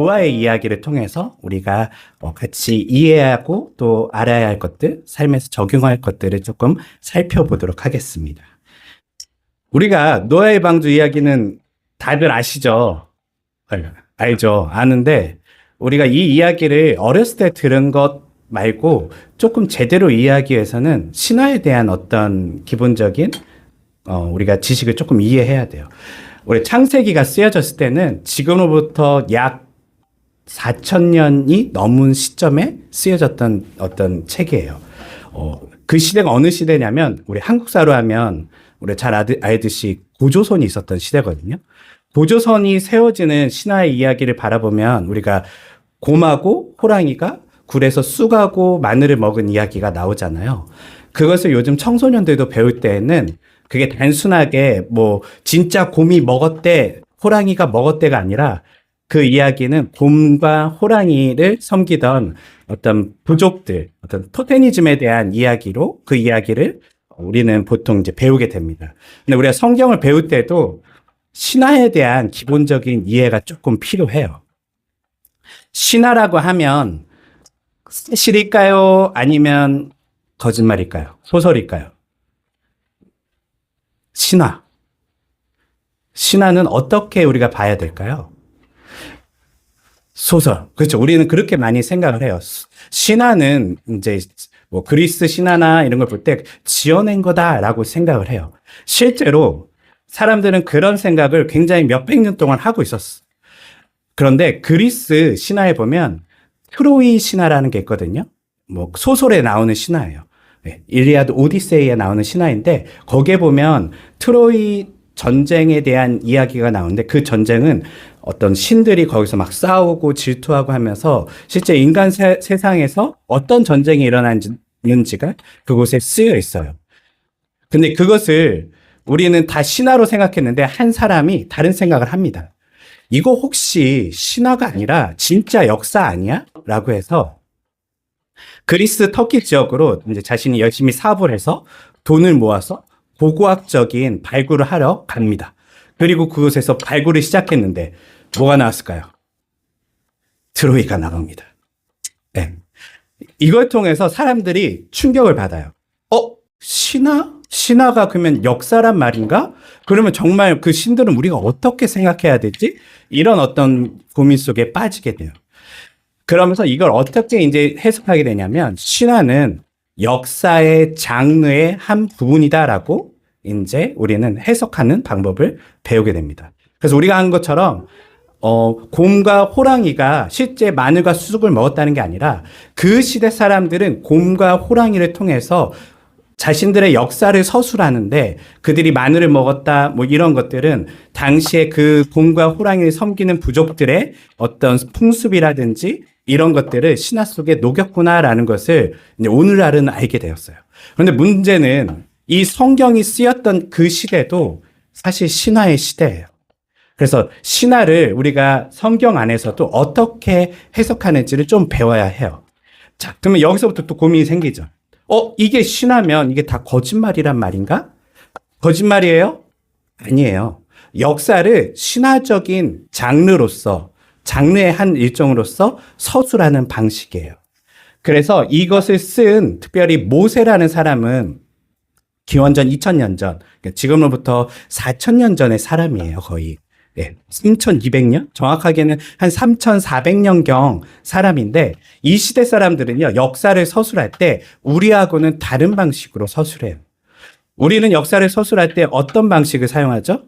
노아의 이야기를 통해서 우리가 같이 이해하고 또 알아야 할 것들, 삶에서 적용할 것들을 조금 살펴보도록 하겠습니다. 우리가 노아의 방주 이야기는 다들 아시죠? 알죠? 아는데 우리가 이 이야기를 어렸을 때 들은 것 말고 조금 제대로 이해하기 위해서는 신화에 대한 어떤 기본적인 우리가 지식을 조금 이해해야 돼요. 우리 창세기가 쓰여졌을 때는 지금으로부터 약 4,000년이 넘은 시점에 쓰여졌던 어떤 책이에요. 그 시대가 어느 시대냐면 우리 한국사로 하면 우리 잘 알듯이 고조선이 있었던 시대거든요. 고조선이 세워지는 신화의 이야기를 바라보면 우리가 곰하고 호랑이가 굴에서 쑥하고 마늘을 먹은 이야기가 나오잖아요. 그것을 요즘 청소년들도 배울 때에는 그게 단순하게 뭐 진짜 곰이 먹었대, 호랑이가 먹었대가 아니라 그 이야기는 곰과 호랑이를 섬기던 어떤 부족들, 어떤 토테니즘에 대한 이야기로 그 이야기를 우리는 보통 이제 배우게 됩니다. 근데 우리가 성경을 배울 때도 신화에 대한 기본적인 이해가 조금 필요해요. 신화라고 하면 사실일까요? 아니면 거짓말일까요? 소설일까요? 신화. 신화는 어떻게 우리가 봐야 될까요? 소설. 그렇죠. 우리는 그렇게 많이 생각을 해요. 신화는 이제 뭐 그리스 신화나 이런 걸 볼 때 지어낸 거다라고 생각을 해요. 실제로 사람들은 그런 생각을 굉장히 몇백 년 동안 하고 있었어. 그런데 그리스 신화에 보면 트로이 신화라는 게 있거든요. 뭐 소설에 나오는 신화예요. 일리아드 오디세이에 나오는 신화인데 거기에 보면 트로이 전쟁에 대한 이야기가 나오는데 그 전쟁은 어떤 신들이 거기서 막 싸우고 질투하고 하면서 실제 인간 세상에서 어떤 전쟁이 일어났는지가 그곳에 쓰여 있어요. 근데 그것을 우리는 다 신화로 생각했는데 한 사람이 다른 생각을 합니다. 이거 혹시 신화가 아니라 진짜 역사 아니야? 라고 해서 그리스 터키 지역으로 이제 자신이 열심히 사업을 해서 돈을 모아서 고고학적인 발굴을 하러 갑니다. 그리고 그곳에서 발굴을 시작했는데 뭐가 나왔을까요? 트로이가 나옵니다. 네. 이걸 통해서 사람들이 충격을 받아요. 신화? 신화가 그러면 역사란 말인가? 그러면 정말 그 신들은 우리가 어떻게 생각해야 되지? 이런 어떤 고민 속에 빠지게 돼요. 그러면서 이걸 어떻게 이제 해석하게 되냐면 신화는 역사의 장르의 한 부분이다라고 이제 우리는 해석하는 방법을 배우게 됩니다. 그래서 우리가 한 것처럼 곰과 호랑이가 실제 마늘과 쑥을 먹었다는 게 아니라 그 시대 사람들은 곰과 호랑이를 통해서 자신들의 역사를 서술하는데 그들이 마늘을 먹었다 뭐 이런 것들은 당시에 그 곰과 호랑이를 섬기는 부족들의 어떤 풍습이라든지 이런 것들을 신화 속에 녹였구나라는 것을 이제 오늘날은 알게 되었어요. 그런데 문제는 이 성경이 쓰였던 그 시대도 사실 신화의 시대예요. 그래서 신화를 우리가 성경 안에서도 어떻게 해석하는지를 좀 배워야 해요. 자, 그러면 여기서부터 또 고민이 생기죠. 이게 신화면 이게 다 거짓말이란 말인가? 거짓말이에요? 아니에요. 역사를 신화적인 장르의 한 일종으로서 서술하는 방식이에요. 그래서 이것을 쓴 특별히 모세라는 사람은 기원전 2000년 전, 그러니까 지금으로부터 4000년 전의 사람이에요, 거의. 네, 3200년? 정확하게는 한 3400년경 사람인데 이 시대 사람들은요, 역사를 서술할 때 우리하고는 다른 방식으로 서술해요. 우리는 역사를 서술할 때 어떤 방식을 사용하죠?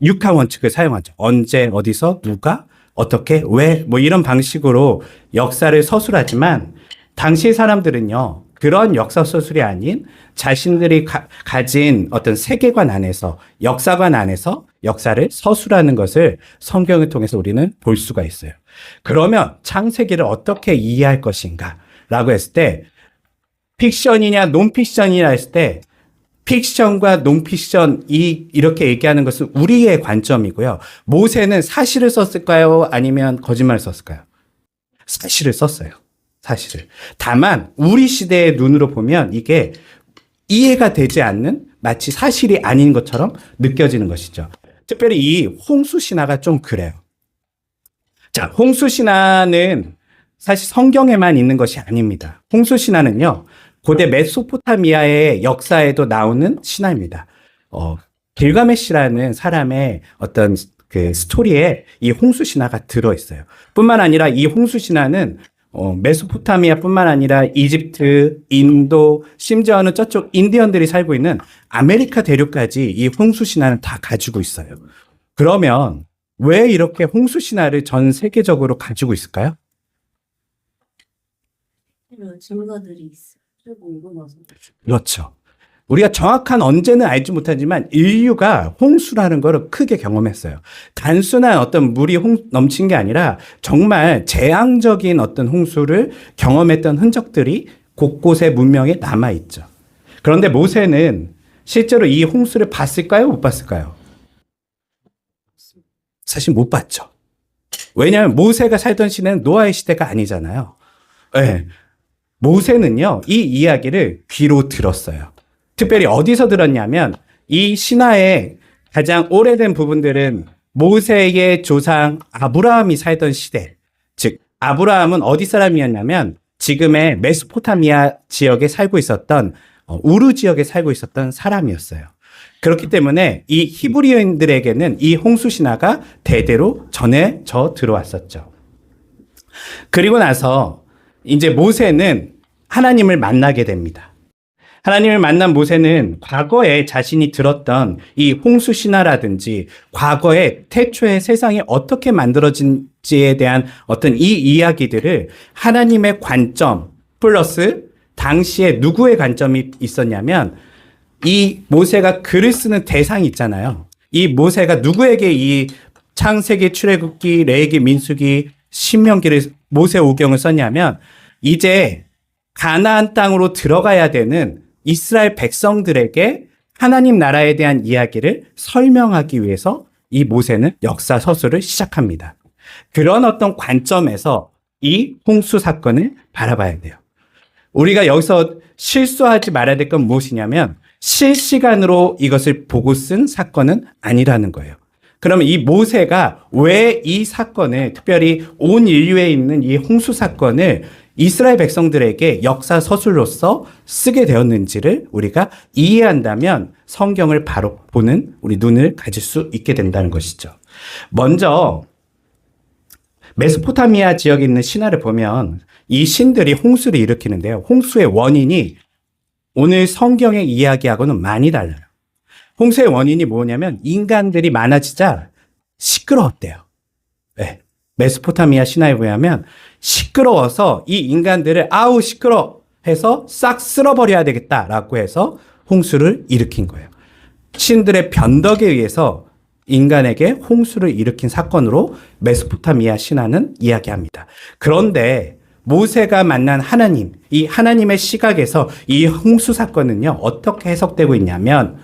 육하 원칙을 사용하죠. 언제, 어디서, 누가, 어떻게, 왜, 뭐 이런 방식으로 역사를 서술하지만 당시 사람들은요, 그런 역사 서술이 아닌 자신들이 가진 어떤 세계관 안에서, 역사관 안에서 역사를 서술하는 것을 성경을 통해서 우리는 볼 수가 있어요. 그러면 창세기를 어떻게 이해할 것인가? 라고 했을 때, 픽션이냐, 논픽션이냐 했을 때, 픽션과 논픽션 이렇게 얘기하는 것은 우리의 관점이고요. 모세는 사실을 썼을까요? 아니면 거짓말을 썼을까요? 사실을 썼어요. 사실을. 다만 우리 시대의 눈으로 보면 이게 이해가 되지 않는 마치 사실이 아닌 것처럼 느껴지는 것이죠. 특별히 이 홍수 신화가 좀 그래요. 자, 홍수 신화는 사실 성경에만 있는 것이 아닙니다. 홍수 신화는요, 고대 메소포타미아의 역사에도 나오는 신화입니다. 길가메시라는 사람의 어떤 그 스토리에 이 홍수 신화가 들어있어요. 뿐만 아니라 이 홍수 신화는 메소포타미아뿐만 아니라 이집트, 인도, 심지어는 저쪽 인디언들이 살고 있는 아메리카 대륙까지 이 홍수 신화는 다 가지고 있어요. 그러면 왜 이렇게 홍수 신화를 전 세계적으로 가지고 있을까요? 증거들이 있어요. 궁금해서. 그렇죠. 우리가 정확한 언제는 알지 못하지만 인류가 홍수라는 것을 크게 경험했어요. 단순한 어떤 물이 넘친 게 아니라 정말 재앙적인 어떤 홍수를 경험했던 흔적들이 곳곳에 문명에 남아있죠. 그런데 모세는 실제로 이 홍수를 봤을까요? 못 봤을까요? 사실 못 봤죠. 왜냐하면 모세가 살던 시대는 노아의 시대가 아니잖아요. 네. 모세는요, 이 이야기를 귀로 들었어요. 특별히 어디서 들었냐면 이 신화의 가장 오래된 부분들은 모세의 조상 아브라함이 살던 시대, 즉 아브라함은 어디 사람이었냐면 지금의 메소포타미아 지역에 살고 있었던 우르 지역에 살고 있었던 사람이었어요. 그렇기 때문에 이 히브리인들에게는 이 홍수 신화가 대대로 전해져 들어왔었죠. 그리고 나서 이제 모세는 하나님을 만나게 됩니다. 하나님을 만난 모세는 과거에 자신이 들었던 이 홍수 신화라든지 과거에 태초에 세상이 어떻게 만들어진지에 대한 어떤 이 이야기들을 하나님의 관점 플러스 당시에 누구의 관점이 있었냐면 이 모세가 글을 쓰는 대상이 있잖아요. 이 모세가 누구에게 이 창세기, 출애굽기, 레위기, 민수기, 신명기를 모세오경을 썼냐면 이제 가나안 땅으로 들어가야 되는 이스라엘 백성들에게 하나님 나라에 대한 이야기를 설명하기 위해서 이 모세는 역사 서술을 시작합니다. 그런 어떤 관점에서 이 홍수 사건을 바라봐야 돼요. 우리가 여기서 실수하지 말아야 될 건 무엇이냐면 실시간으로 이것을 보고 쓴 사건은 아니라는 거예요. 그러면 이 모세가 왜 이 사건을 특별히 온 인류에 있는 이 홍수 사건을 이스라엘 백성들에게 역사 서술로서 쓰게 되었는지를 우리가 이해한다면 성경을 바로 보는 우리 눈을 가질 수 있게 된다는 것이죠. 먼저 메소포타미아 지역에 있는 신화를 보면 이 신들이 홍수를 일으키는데요. 홍수의 원인이 오늘 성경의 이야기하고는 많이 달라요. 홍수의 원인이 뭐냐면 인간들이 많아지자 시끄러웠대요. 네. 메소포타미아 신화에 보면 시끄러워서 이 인간들을 아우 시끄러 해서 싹 쓸어버려야 되겠다라고 해서 홍수를 일으킨 거예요. 신들의 변덕에 의해서 인간에게 홍수를 일으킨 사건으로 메소포타미아 신화는 이야기합니다. 그런데 모세가 만난 하나님, 이 하나님의 시각에서 이 홍수 사건은요, 어떻게 해석되고 있냐면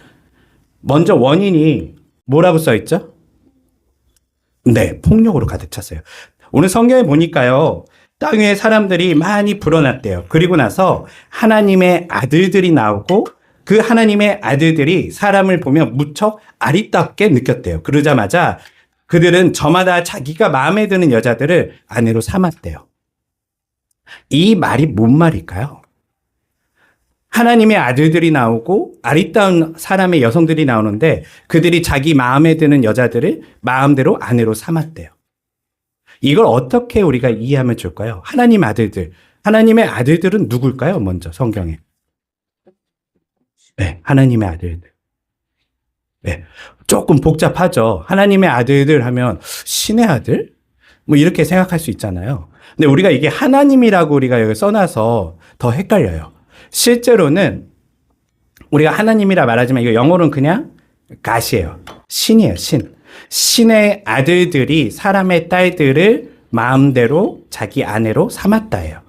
먼저 원인이 뭐라고 써 있죠? 네, 폭력으로 가득 찼어요. 오늘 성경에 보니까요, 땅 위에 사람들이 많이 불어났대요. 그리고 나서 하나님의 아들들이 나오고 그 하나님의 아들들이 사람을 보면 무척 아리답게 느꼈대요. 그러자마자 그들은 저마다 자기가 마음에 드는 여자들을 아내로 삼았대요. 이 말이 뭔 말일까요? 하나님의 아들들이 나오고 아리따운 사람의 여성들이 나오는데 그들이 자기 마음에 드는 여자들을 마음대로 아내로 삼았대요. 이걸 어떻게 우리가 이해하면 좋을까요? 하나님 아들들. 하나님의 아들들은 누굴까요? 먼저 성경에. 네, 하나님의 아들들. 네, 조금 복잡하죠. 하나님의 아들들 하면 신의 아들? 뭐 이렇게 생각할 수 있잖아요. 근데 우리가 이게 하나님이라고 우리가 여기 써놔서 더 헷갈려요. 실제로는 우리가 하나님이라 말하지만 이거 영어로는 그냥 God이에요. 신이에요, 신. 신의 아들들이 사람의 딸들을 마음대로 자기 아내로 삼았다예요.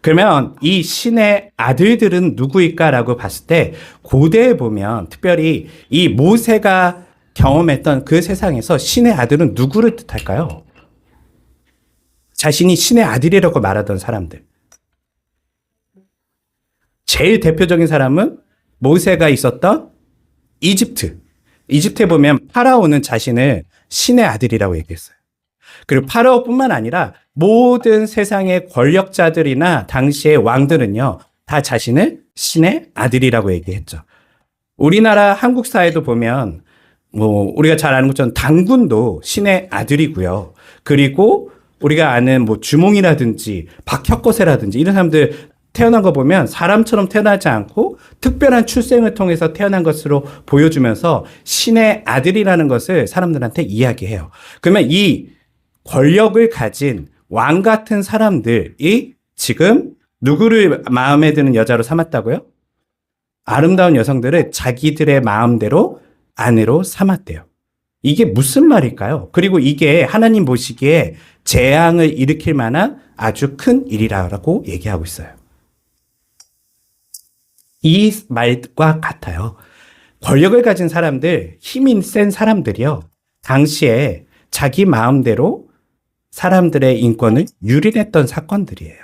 그러면 이 신의 아들들은 누구일까라고 봤을 때 고대에 보면 특별히 이 모세가 경험했던 그 세상에서 신의 아들은 누구를 뜻할까요? 자신이 신의 아들이라고 말하던 사람들. 제일 대표적인 사람은 모세가 있었던 이집트. 이집트에 보면 파라오는 자신을 신의 아들이라고 얘기했어요. 그리고 파라오뿐만 아니라 모든 세상의 권력자들이나 당시의 왕들은요, 다 자신을 신의 아들이라고 얘기했죠. 우리나라 한국 사회도 보면 뭐 우리가 잘 아는 것처럼 당군도 신의 아들이고요. 그리고 우리가 아는 뭐 주몽이라든지 박혁거세라든지 이런 사람들 태어난 거 보면 사람처럼 태어나지 않고 특별한 출생을 통해서 태어난 것으로 보여주면서 신의 아들이라는 것을 사람들한테 이야기해요. 그러면 이 권력을 가진 왕 같은 사람들이 지금 누구를 마음에 드는 여자로 삼았다고요? 아름다운 여성들을 자기들의 마음대로 아내로 삼았대요. 이게 무슨 말일까요? 그리고 이게 하나님 보시기에 재앙을 일으킬 만한 아주 큰 일이라고 얘기하고 있어요. 이 말과 같아요. 권력을 가진 사람들, 힘이 센 사람들이요. 당시에 자기 마음대로 사람들의 인권을 유린했던 사건들이에요.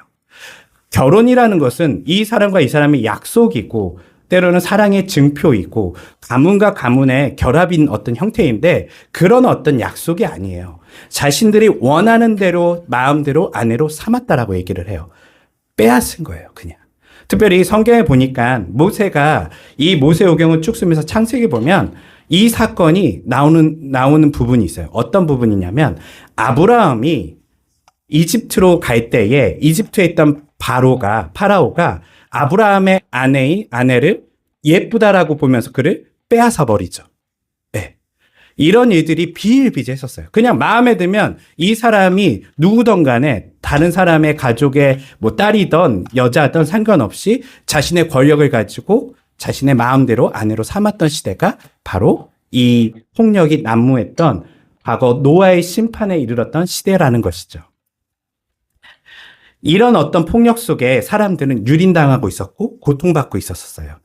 결혼이라는 것은 이 사람과 이 사람의 약속이고 때로는 사랑의 증표이고 가문과 가문의 결합인 어떤 형태인데 그런 어떤 약속이 아니에요. 자신들이 원하는 대로 마음대로 아내로 삼았다라고 얘기를 해요. 빼앗은 거예요, 그냥. 특별히 성경에 보니까 모세가 이 모세오경을 쭉 쓰면서 창세기 보면 이 사건이 나오는 부분이 있어요. 어떤 부분이냐면 아브라함이 이집트로 갈 때에 이집트에 있던 파라오가 아브라함의 아내를 예쁘다라고 보면서 그를 빼앗아 버리죠. 네. 이런 일들이 비일비재했었어요. 그냥 마음에 들면 이 사람이 누구든 간에 다른 사람의 가족의 뭐 딸이든 여자든 상관없이 자신의 권력을 가지고 자신의 마음대로 아내로 삼았던 시대가 바로 이 폭력이 난무했던 과거 노아의 심판에 이르렀던 시대라는 것이죠. 이런 어떤 폭력 속에 사람들은 유린당하고 있었고 고통받고 있었어요.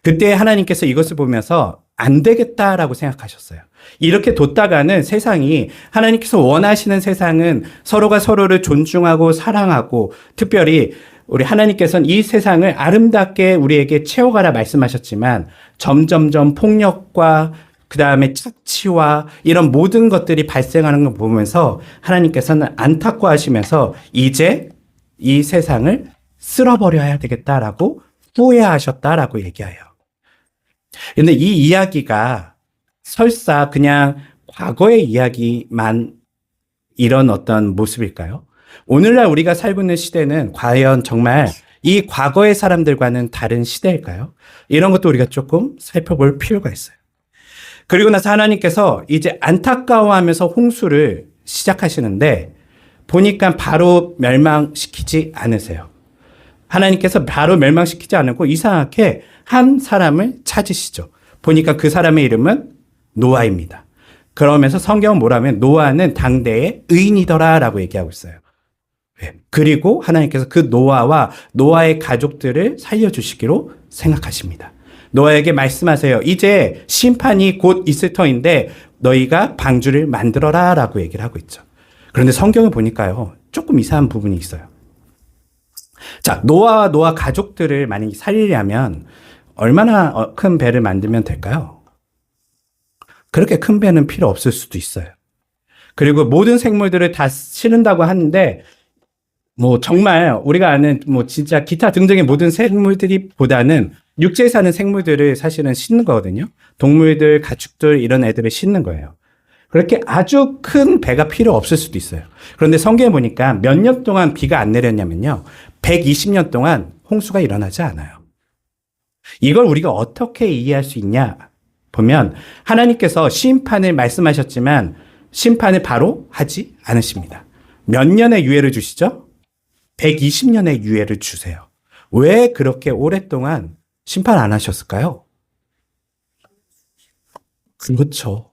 그때 하나님께서 이것을 보면서 안 되겠다라고 생각하셨어요. 이렇게 뒀다가는 세상이 하나님께서 원하시는 세상은 서로가 서로를 존중하고 사랑하고 특별히 우리 하나님께서는 이 세상을 아름답게 우리에게 채워가라 말씀하셨지만 점점점 폭력과 그 다음에 착취와 이런 모든 것들이 발생하는 걸 보면서 하나님께서는 안타까워하시면서 이제 이 세상을 쓸어버려야 되겠다라고 후회하셨다라고 얘기해요. 근데 이 이야기가 설사 그냥 과거의 이야기만 이런 어떤 모습일까요? 오늘날 우리가 살고 있는 시대는 과연 정말 이 과거의 사람들과는 다른 시대일까요? 이런 것도 우리가 조금 살펴볼 필요가 있어요. 그리고 나서 하나님께서 이제 안타까워하면서 홍수를 시작하시는데 보니까 바로 멸망시키지 않으세요. 하나님께서 바로 멸망시키지 않고 이상하게 한 사람을 찾으시죠. 보니까 그 사람의 이름은 노아입니다. 그러면서 성경은 뭐라면 노아는 당대의 의인이더라라고 얘기하고 있어요. 그리고 하나님께서 그 노아와 노아의 가족들을 살려주시기로 생각하십니다. 노아에게 말씀하세요. 이제 심판이 곧 있을 터인데 너희가 방주를 만들어라 라고 얘기를 하고 있죠. 그런데 성경을 보니까요, 조금 이상한 부분이 있어요. 자, 노아와 노아 가족들을 만약에 살리려면 얼마나 큰 배를 만들면 될까요? 그렇게 큰 배는 필요 없을 수도 있어요. 그리고 모든 생물들을 다 실은다고 하는데, 뭐 정말 우리가 아는 뭐 진짜 기타 등등의 모든 생물들이 보다는 육지에 사는 생물들을 사실은 싣는 거거든요. 동물들, 가축들 이런 애들을 싣는 거예요. 그렇게 아주 큰 배가 필요 없을 수도 있어요. 그런데 성경에 보니까 몇 년 동안 비가 안 내렸냐면요. 120년 동안 홍수가 일어나지 않아요. 이걸 우리가 어떻게 이해할 수 있냐 보면 하나님께서 심판을 말씀하셨지만 심판을 바로 하지 않으십니다. 몇 년의 유예를 주시죠? 120년의 유예를 주세요. 왜 그렇게 오랫동안 심판 안 하셨을까요? 그렇죠.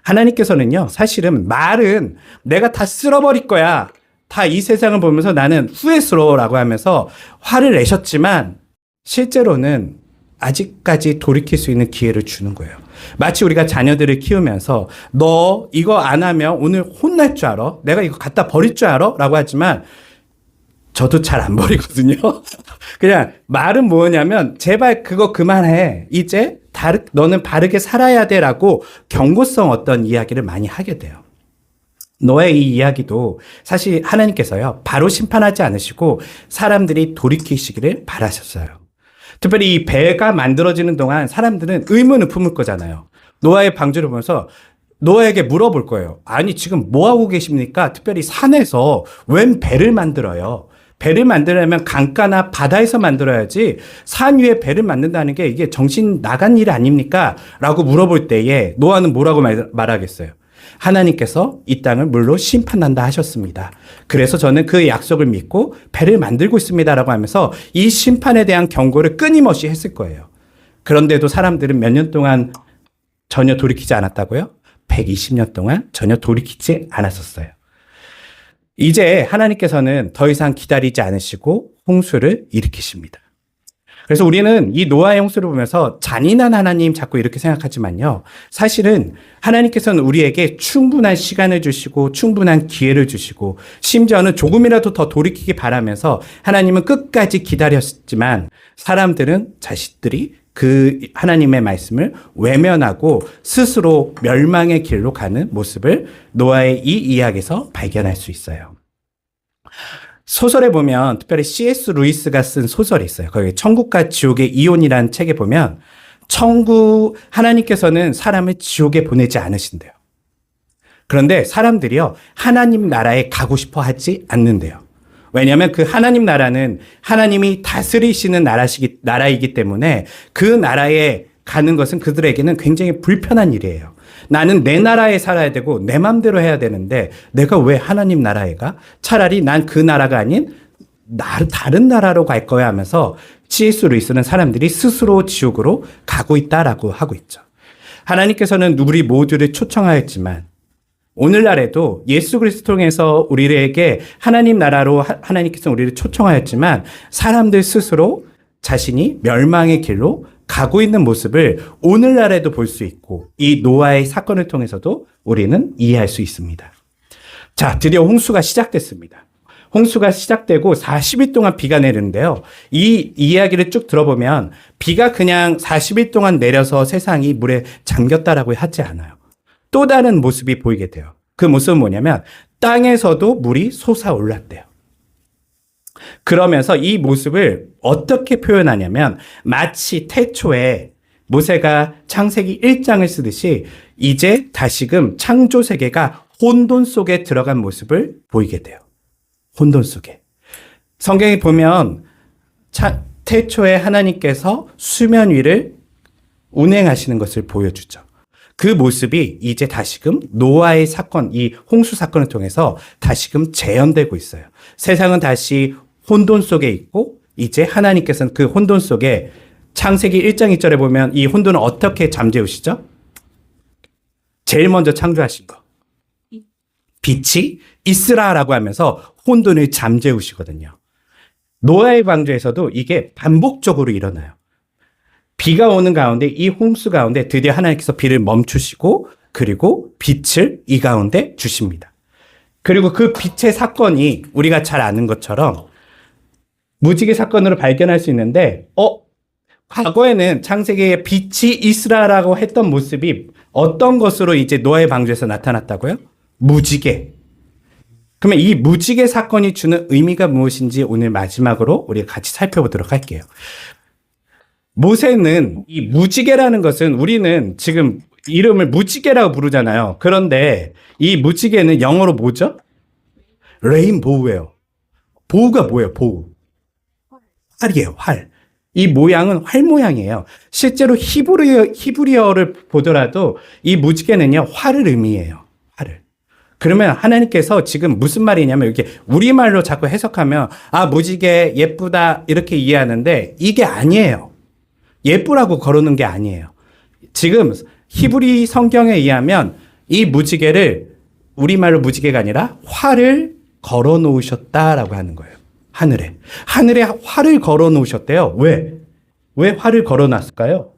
하나님께서는요, 사실은 말은 내가 다 쓸어버릴 거야. 다 이 세상을 보면서 나는 후회스러워라고 하면서 화를 내셨지만 실제로는 아직까지 돌이킬 수 있는 기회를 주는 거예요. 마치 우리가 자녀들을 키우면서 너 이거 안 하면 오늘 혼날 줄 알아? 내가 이거 갖다 버릴 줄 알아? 라고 하지만 저도 잘 안 버리거든요. 그냥 말은 뭐냐면 제발 그거 그만해. 이제 너는 바르게 살아야 돼라고 경고성 어떤 이야기를 많이 하게 돼요. 노아의 이 이야기도 사실 하나님께서요, 바로 심판하지 않으시고 사람들이 돌이키시기를 바라셨어요. 특별히 이 배가 만들어지는 동안 사람들은 의문을 품을 거잖아요. 노아의 방주를 보면서 노아에게 물어볼 거예요. 아니, 지금 뭐 하고 계십니까? 특별히 산에서 웬 배를 만들어요? 배를 만들려면 강가나 바다에서 만들어야지 산 위에 배를 만든다는 게 이게 정신 나간 일 아닙니까? 라고 물어볼 때에 노아는 뭐라고 말하겠어요? 하나님께서 이 땅을 물로 심판한다 하셨습니다. 그래서 저는 그 약속을 믿고 배를 만들고 있습니다라고 하면서 이 심판에 대한 경고를 끊임없이 했을 거예요. 그런데도 사람들은 몇 년 동안 전혀 돌이키지 않았다고요? 120년 동안 전혀 돌이키지 않았었어요. 이제 하나님께서는 더 이상 기다리지 않으시고 홍수를 일으키십니다. 그래서 우리는 이 노아의 홍수를 보면서 잔인한 하나님 자꾸 이렇게 생각하지만요. 사실은 하나님께서는 우리에게 충분한 시간을 주시고 충분한 기회를 주시고 심지어는 조금이라도 더 돌이키기 바라면서 하나님은 끝까지 기다렸지만 사람들은 자신들이 그 하나님의 말씀을 외면하고 스스로 멸망의 길로 가는 모습을 노아의 이 이야기에서 발견할 수 있어요. 소설에 보면 특별히 C.S. 루이스가 쓴 소설이 있어요. 거기 천국과 지옥의 이혼이라는 책에 보면 하나님께서는 사람을 지옥에 보내지 않으신대요. 그런데 사람들이요, 하나님 나라에 가고 싶어 하지 않는데요. 왜냐하면 그 하나님 나라는 하나님이 다스리시는 나라이기 때문에 그 나라에 가는 것은 그들에게는 굉장히 불편한 일이에요. 나는 내 나라에 살아야 되고 내 맘대로 해야 되는데 내가 왜 하나님 나라에 가? 차라리 난 그 나라가 아닌 다른 나라로 갈 거야 하면서 C.S. 루이스는 사람들이 스스로 지옥으로 가고 있다라고 하고 있죠. 하나님께서는 우리 모두를 초청하였지만 오늘날에도 예수 그리스도 통해서 우리에게 하나님 나라로 하나님께서 우리를 초청하였지만 사람들 스스로 자신이 멸망의 길로 가고 있는 모습을 오늘날에도 볼 수 있고 이 노아의 사건을 통해서도 우리는 이해할 수 있습니다. 자, 드디어 홍수가 시작됐습니다. 홍수가 시작되고 40일 동안 비가 내리는데요. 이 이야기를 쭉 들어보면 비가 그냥 40일 동안 내려서 세상이 물에 잠겼다라고 하지 않아요. 또 다른 모습이 보이게 돼요. 그 모습은 뭐냐면 땅에서도 물이 솟아올랐대요. 그러면서 이 모습을 어떻게 표현하냐면 마치 태초에 모세가 창세기 1장을 쓰듯이 이제 다시금 창조 세계가 혼돈 속에 들어간 모습을 보이게 돼요. 혼돈 속에. 성경에 보면 태초에 하나님께서 수면 위를 운행하시는 것을 보여주죠. 그 모습이 이제 다시금 노아의 사건, 이 홍수 사건을 통해서 다시금 재현되고 있어요. 세상은 다시 혼돈 속에 있고 이제 하나님께서는 그 혼돈 속에 창세기 1장 2절에 보면 이 혼돈을 어떻게 잠재우시죠? 제일 먼저 창조하신 거. 빛이 있으라라고 하면서 혼돈을 잠재우시거든요. 노아의 방주에서도 이게 반복적으로 일어나요. 비가 오는 가운데 이 홍수 가운데 드디어 하나님께서 비를 멈추시고 그리고 빛을 이 가운데 주십니다. 그리고 그 빛의 사건이 우리가 잘 아는 것처럼 무지개 사건으로 발견할 수 있는데 과거에는 창세기에 빛이 있으라라고 했던 모습이 어떤 것으로 이제 노아의 방주에서 나타났다고요? 무지개. 그러면 이 무지개 사건이 주는 의미가 무엇인지 오늘 마지막으로 우리가 같이 살펴보도록 할게요. 모세는 이 무지개라는 것은 우리는 지금 이름을 무지개라고 부르잖아요. 그런데 이 무지개는 영어로 뭐죠? 레인보우예요. 보우가 뭐예요? 보우. 활이에요. 활. 이 모양은 활 모양이에요. 실제로 히브리어를 보더라도 이 무지개는요, 활을 의미해요. 활을. 그러면 하나님께서 지금 무슨 말이냐면 이렇게 우리말로 자꾸 해석하면 무지개 예쁘다 이렇게 이해하는데 이게 아니에요. 예쁘라고 걸어놓은 게 아니에요. 지금 히브리 성경에 의하면 이 무지개를 우리말로 무지개가 아니라 활을 걸어 놓으셨다라고 하는 거예요. 하늘에 활을 걸어 놓으셨대요. 왜 활을 걸어 놨을까요?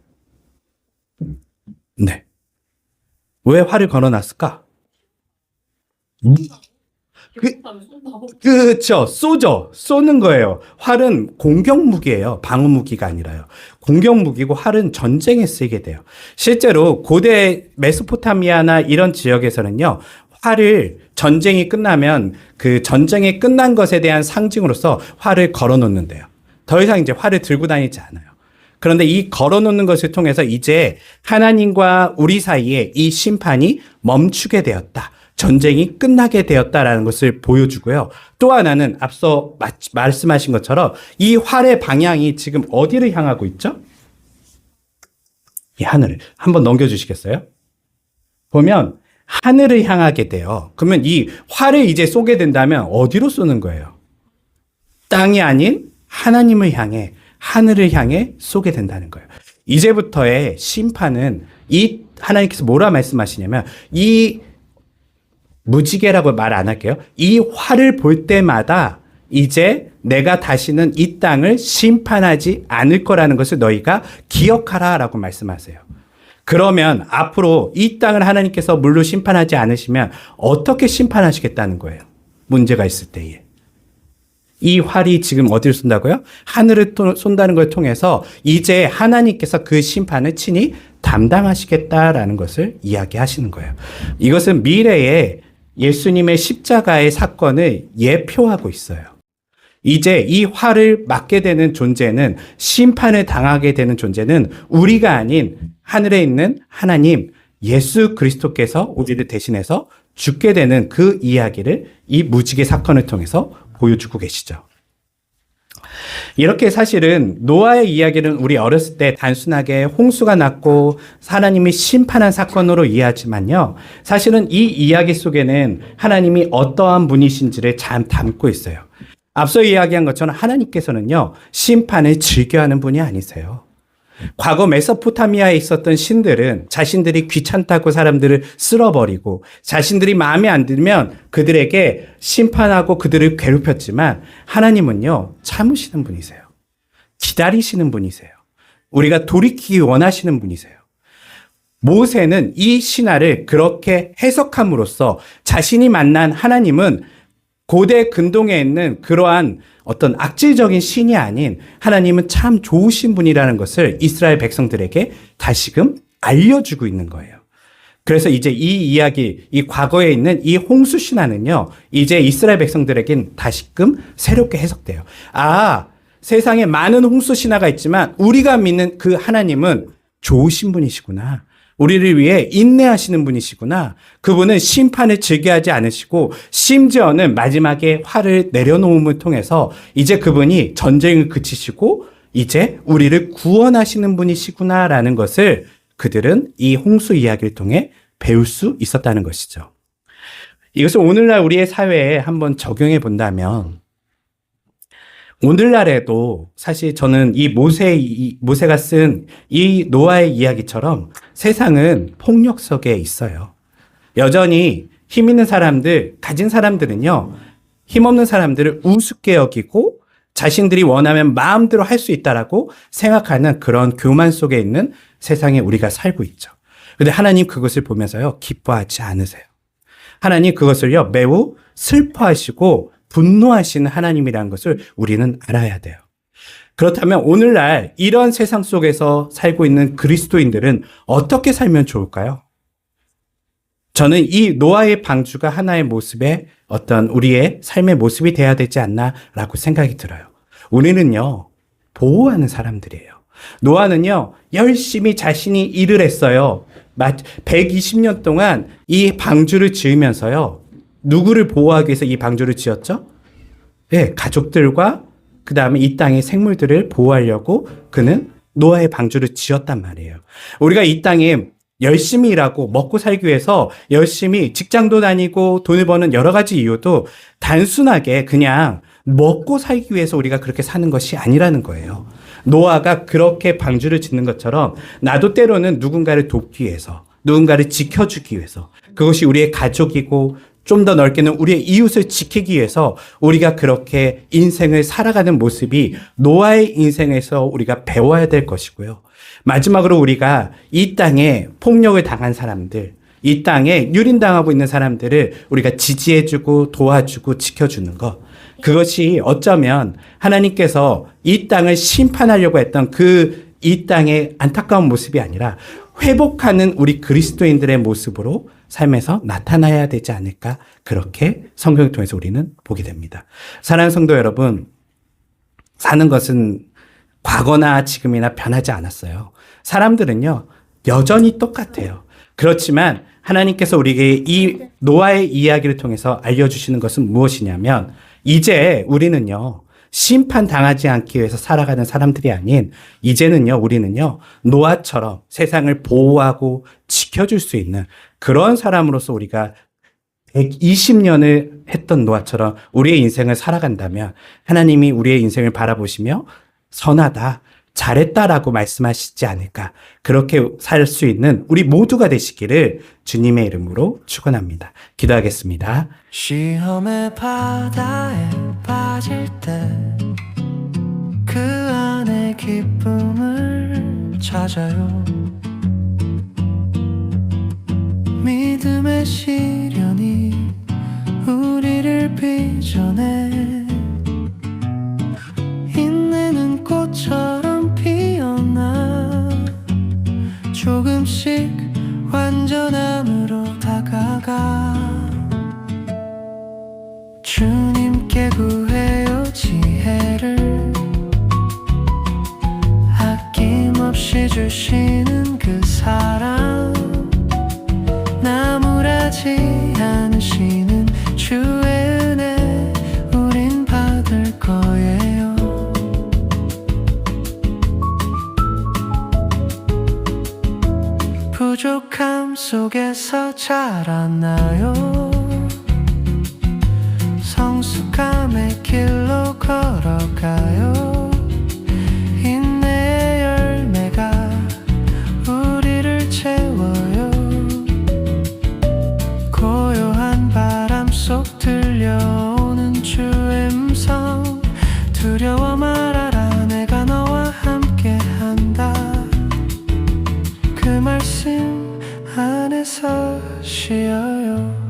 네. 왜 활을 걸어 놨을까? 그렇죠. 쏘는 거예요. 활은 공격무기예요. 방어무기가 아니라요. 공격무기고 활은 전쟁에 쓰이게 돼요. 실제로 고대 메소포타미아나 이런 지역에서는요, 전쟁이 끝나면 그 전쟁이 끝난 것에 대한 상징으로서 활을 걸어 놓는데요. 더 이상 이제 활을 들고 다니지 않아요. 그런데 이 걸어 놓는 것을 통해서 이제 하나님과 우리 사이에 이 심판이 멈추게 되었다. 전쟁이 끝나게 되었다라는 것을 보여주고요. 또 하나는 앞서 말씀하신 것처럼 이 활의 방향이 지금 어디를 향하고 있죠? 이 하늘을 한번 넘겨주시겠어요? 보면 하늘을 향하게 돼요. 그러면 이 활을 이제 쏘게 된다면 어디로 쏘는 거예요? 땅이 아닌 하나님을 향해, 하늘을 향해 쏘게 된다는 거예요. 이제부터의 심판은 이 하나님께서 뭐라 말씀하시냐면 이 무지개라고 말 안 할게요. 이 활을 볼 때마다 이제 내가 다시는 이 땅을 심판하지 않을 거라는 것을 너희가 기억하라 라고 말씀하세요. 그러면 앞으로 이 땅을 하나님께서 물로 심판하지 않으시면 어떻게 심판하시겠다는 거예요? 문제가 있을 때에. 이 활이 지금 어디를 쏜다고요? 하늘을 쏜다는 걸 통해서 이제 하나님께서 그 심판을 친히 담당하시겠다라는 것을 이야기하시는 거예요. 이것은 미래에 예수님의 십자가의 사건을 예표하고 있어요. 이제 이 활을 맞게 되는 존재는, 심판을 당하게 되는 존재는 우리가 아닌 하늘에 있는 하나님 예수 그리스도께서 우리를 대신해서 죽게 되는 그 이야기를 이 무지개 사건을 통해서 보여주고 계시죠. 이렇게 사실은 노아의 이야기는 우리 어렸을 때 단순하게 홍수가 났고 하나님이 심판한 사건으로 이해하지만요. 사실은 이 이야기 속에는 하나님이 어떠한 분이신지를 잘 담고 있어요. 앞서 이야기한 것처럼 하나님께서는요, 심판을 즐겨하는 분이 아니세요. 과거 메소포타미아에 있었던 신들은 자신들이 귀찮다고 사람들을 쓸어버리고 자신들이 마음에 안 들면 그들에게 심판하고 그들을 괴롭혔지만 하나님은요, 참으시는 분이세요. 기다리시는 분이세요. 우리가 돌이키기 원하시는 분이세요. 모세는 이 신화를 그렇게 해석함으로써 자신이 만난 하나님은 고대 근동에 있는 그러한 어떤 악질적인 신이 아닌 하나님은 참 좋으신 분이라는 것을 이스라엘 백성들에게 다시금 알려주고 있는 거예요. 그래서 이제 이 이야기, 이 과거에 있는 이 홍수 신화는요, 이제 이스라엘 백성들에겐 다시금 새롭게 해석돼요. 아, 세상에 많은 홍수 신화가 있지만 우리가 믿는 그 하나님은 좋으신 분이시구나. 우리를 위해 인내하시는 분이시구나. 그분은 심판을 즐겨하지 않으시고 심지어는 마지막에 활을 내려놓음을 통해서 이제 그분이 전쟁을 그치시고 이제 우리를 구원하시는 분이시구나라는 것을 그들은 이 홍수 이야기를 통해 배울 수 있었다는 것이죠. 이것을 오늘날 우리의 사회에 한번 적용해 본다면 오늘날에도 사실 저는 이 모세가 쓴 이 노아의 이야기처럼 세상은 폭력 속에 있어요. 여전히 힘 있는 사람들, 가진 사람들은요, 힘없는 사람들을 우습게 여기고 자신들이 원하면 마음대로 할 수 있다라고 생각하는 그런 교만 속에 있는 세상에 우리가 살고 있죠. 그런데 하나님 그것을 보면서요, 기뻐하지 않으세요. 하나님 그것을요, 매우 슬퍼하시고 분노하시는 하나님이라는 것을 우리는 알아야 돼요. 그렇다면 오늘날 이런 세상 속에서 살고 있는 그리스도인들은 어떻게 살면 좋을까요? 저는 이 노아의 방주가 하나의 모습의 어떤 우리의 삶의 모습이 돼야 되지 않나라고 생각이 들어요. 우리는요, 보호하는 사람들이에요. 노아는요, 열심히 자신이 일을 했어요. 120년 동안 이 방주를 지으면서요, 누구를 보호하기 위해서 이 방주를 지었죠? 네, 가족들과 그 다음에 이 땅의 생물들을 보호하려고 그는 노아의 방주를 지었단 말이에요. 우리가 이 땅에 열심히 일하고 먹고 살기 위해서 열심히 직장도 다니고 돈을 버는 여러 가지 이유도 단순하게 그냥 먹고 살기 위해서 우리가 그렇게 사는 것이 아니라는 거예요. 노아가 그렇게 방주를 짓는 것처럼 나도 때로는 누군가를 돕기 위해서, 누군가를 지켜주기 위해서, 그것이 우리의 가족이고 좀 더 넓게는 우리의 이웃을 지키기 위해서 우리가 그렇게 인생을 살아가는 모습이 노아의 인생에서 우리가 배워야 될 것이고요. 마지막으로 우리가 이 땅에 폭력을 당한 사람들, 이 땅에 유린당하고 있는 사람들을 우리가 지지해주고 도와주고 지켜주는 것, 그것이 어쩌면 하나님께서 이 땅을 심판하려고 했던 이 땅의 안타까운 모습이 아니라 회복하는 우리 그리스도인들의 모습으로 삶에서 나타나야 되지 않을까? 그렇게 성경을 통해서 우리는 보게 됩니다. 사랑하는 성도 여러분, 사는 것은 과거나 지금이나 변하지 않았어요. 사람들은요, 여전히 똑같아요. 그렇지만 하나님께서 우리에게 이 노아의 이야기를 통해서 알려주시는 것은 무엇이냐면, 이제 우리는요, 심판당하지 않기 위해서 살아가는 사람들이 아닌, 이제는요, 우리는요, 노아처럼 세상을 보호하고 지켜줄 수 있는 그런 사람으로서 우리가 120년을 했던 노아처럼 우리의 인생을 살아간다면 하나님이 우리의 인생을 바라보시며 선하다, 잘했다라고 말씀하시지 않을까. 그렇게 살 수 있는 우리 모두가 되시기를 주님의 이름으로 축원합니다. 기도하겠습니다. 시험의 바다에 빠질 때 그 안에 기쁨을 찾아요. 믿음의 시련이 우리를 빚어내 인내는 꽃처럼 피어나 조금씩 완전함으로 다가가. 주님께 구해요 지혜를 아낌없이 주시는 그 사랑 나무라지 않으시는 주의 은혜 우린 받을 거예요. 부족함 속에서 자라나요. 성숙함의 길로 걸어가요. 인내의 열매가 우리를 채워요. 고요한 바람 속 들려오는 주의 음성 두려워 말아라 내가 너와 함께 한다. 그 말씀 안에서 쉬어요.